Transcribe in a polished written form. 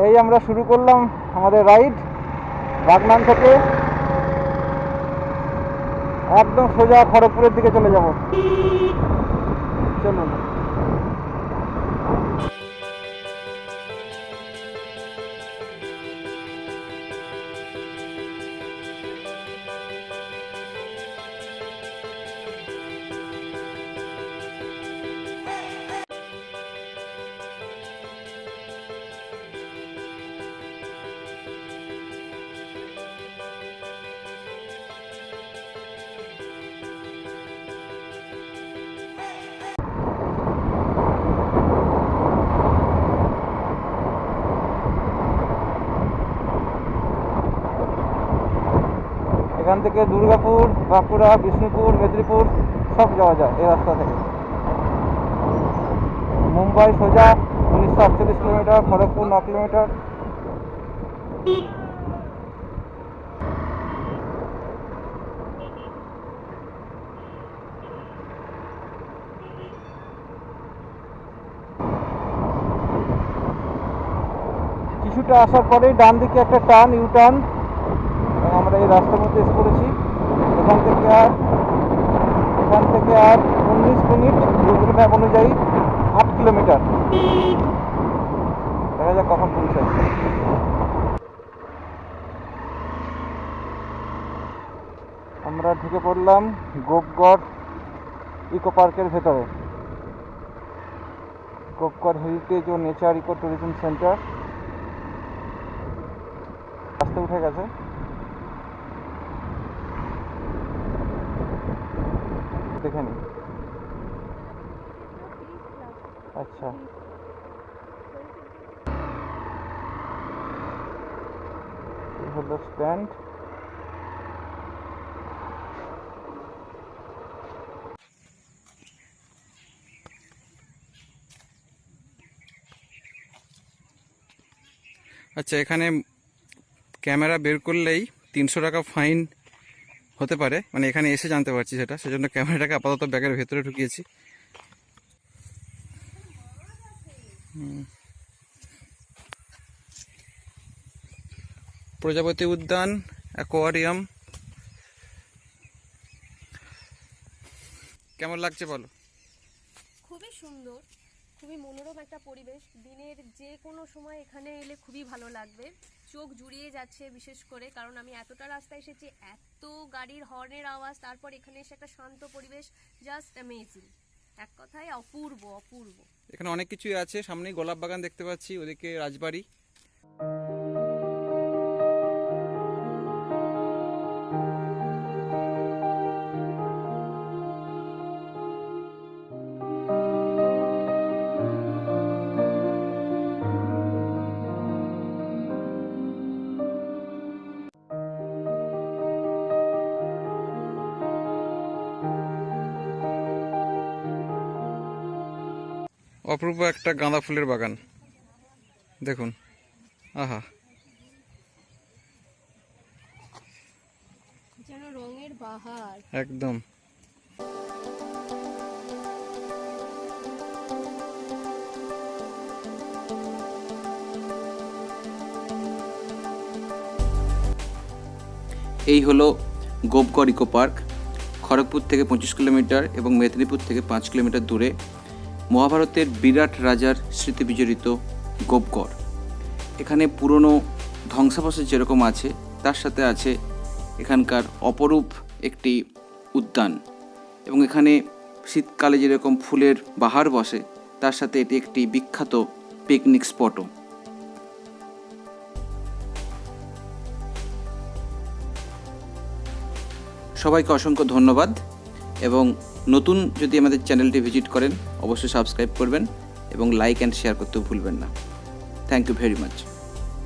এই আমরা শুরু করলাম আমাদের রাইড বাগনান থেকে। একদম সোজা খড়গপুরের দিকে চলে যাব। চলুন। এখান থেকে দুর্গাপুর, বাঁকুড়া, বিষ্ণুপুর, মেদিনীপুর সব যাওয়া যায় এই রাস্তা থেকে। মুম্বাই সোজা 1948 কিলোমিটার, খড়গপুর 9 কিলোমিটার। কিছুটা আসার পরেই ডান দিকে একটা টার্ন, ইউ টার্ন, এবং আমরা এই রাস্তার মধ্যে এসে পড়েছি। এখান থেকে আর 19 মিনিট, গুগল ম্যাপ অনুযায়ী 8 কিলোমিটার। দেখা যাক কখন পৌঁছাই। আমরা ঢুকে পড়লাম গোপগড় ইকো পার্কের ভেতরে। গোপগড় হেরিটেজ ও নেচার ইকো ট্যুরিজম সেন্টার। রাস্তা উঠে গেছে। দেখে নি। আচ্ছা, এই হলো স্ট্যান্ড। আচ্ছা, এখানে ক্যামেরা বের করলেই 300 টাকা ফাইন হতে পারে, মানে এখানে এসে জানতে পারছি সেটা, সেজন্য ক্যামেরাটাকে আপাতত ব্যাগের ভেতরে ঢুকিয়েছি। প্রজাপতি উদ্যান, অ্যাকোয়ারিয়াম। কেমন লাগছে বলো? খুবই সুন্দর, খুবই মনোরম একটা পরিবেশ। দিনের যে কোনো সময় এখানে এলে খুবই ভালো লাগবে, চোখ জুড়িয়ে যাচ্ছে। বিশেষ করে কারণ আমি এতটা রাস্তা এসেছি, এত গাড়ির হর্নের আওয়াজ, তারপর এখানে এসে একটা শান্ত পরিবেশ, জাস্ট অ্যামেজিং। এক কথায় অপূর্ব অপূর্ব। এখানে অনেক কিছুই আছে। সামনেই গোলাপ বাগান দেখতে পাচ্ছি, ওদিকে রাজবাড়ি। অপূর্ব একটা গাঁদা ফুলের বাগান দেখুন। আহা, যেন রঙের বাহার একদম। এই হলো গোপগড় ইকো পার্ক। খড়গপুর থেকে 25 কিলোমিটার এবং মেদিনীপুর থেকে 5 কিলোমিটার দূরে। মহাভারতের বিরাট রাজার স্মৃতি বিজড়িত গোপগড়। এখানে পুরনো ধ্বংসাবশেষ যেরকম আছে, তার সাথে আছে এখানকার অপরূপ একটি উদ্যান, এবং এখানে শীতকালে যেরকম ফুলের বাহার বসে, তার সাথে এটি একটি বিখ্যাত পিকনিক স্পটও। সবাইকে অসংখ্য ধন্যবাদ, এবং নতুন যদি আমাদের চ্যানেলটি ভিজিট করেন অবশ্যই সাবস্ক্রাইব করবেন এবং লাইক অ্যান্ড শেয়ার করতেও ভুলবেন না। Thank you very much.